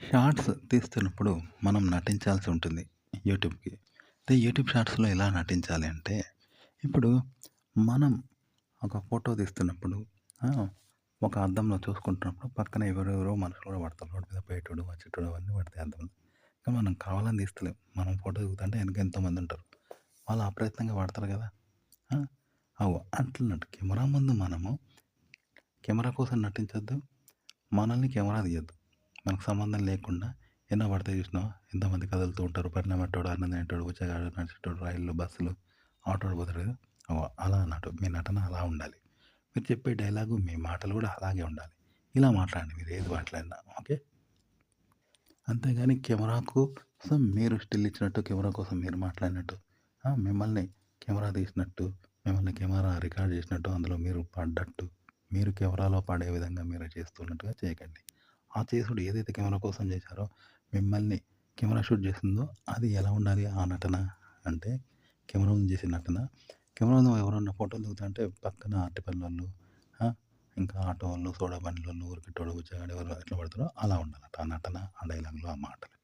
Shorts తీస్తున్నప్పుడు మనం నటించాల్సి ఉంటుంది యూట్యూబ్‌కి. అయితే యూట్యూబ్ షార్ట్స్‌లో ఎలా నటించాలి అంటే, ఇప్పుడు మనం ఒక ఫోటో తీస్తున్నప్పుడు ఆ! ఒక అద్దంలో చూసుకుంటున్నప్పుడు పక్కన ఎవరెవరో మనుషులు కూడా పడతారు. రోడ్డు మీద పోయేటోడు, వచ్చేటోడు అవన్నీ పడతాయి అద్దంలో. కానీ మనం కావాలని తీస్తలేం. మనం ఫోటో దిగుతుంటే వెనక ఎంతోమందుంటారు. వాళ్ళు అప్రయత్నంగా పడతారు కదా! ఆ! అట్లన్నట్టు కెమెరా ముందు మనము కెమెరా కోసం నటించొద్దు. మనల్ని కెమెరా తీయొద్దు. మనకు సంబంధం లేకుండా ఎన్నో పడతాయి చూసినావా? ఎంతమంది కదులుతూ ఉంటారు. పడినమట్టోడు, అన్నం తినేటోడు, బిచ్చగాడు, నడిచేటోడు, రైళ్ళు, బస్సులు, ఆటోడు పోతాడు కదా! అలా అన్నట్టు. మీ నటన అలా ఉండాలి. మీరు చెప్పే డైలాగు, మీ మాటలు కూడా అలాగే ఉండాలి. ఇలా మాట్లాడండి మీరు ఏది మాట్లాడినా. ఓకే. అంతేగాని కెమెరా కోసం మీరు స్టిల్ ఇచ్చినట్టు, కెమెరా కోసం మీరు మాట్లాడినట్టు, మిమ్మల్ని కెమెరా తీసినట్టు, మిమ్మల్ని కెమెరా రికార్డ్ చేసినట్టు, అందులో మీరు పడ్డట్టు, మీరు కెమెరాలో పడే విధంగా మీరు చేస్తున్నట్టుగా చేయకండి. ఆ చేసుడు ఏదైతే కెమెరా కోసం చేశారో, మిమ్మల్ని కెమెరా షూట్ చేసిందో అది ఎలా ఉండాలి ఆ నటన అంటే, కెమెరా ముందు చేసే నటన. కెమెరా ముందు ఎవరన్నా ఫోటోలు దిగుతుంటే పక్కన అరటిపళ్ళోళ్ళు, ఆ! ఇంకా ఆటో వాళ్ళు, సోడా బండ్లోళ్ళు, ఉరికెట్టోడు, బిచ్చగాడు ఎవరు ఎట్లా పడతారో అలా ఉండాలట. ఆ నటన, ఆ డైలాగులు, ఆ మాటలు.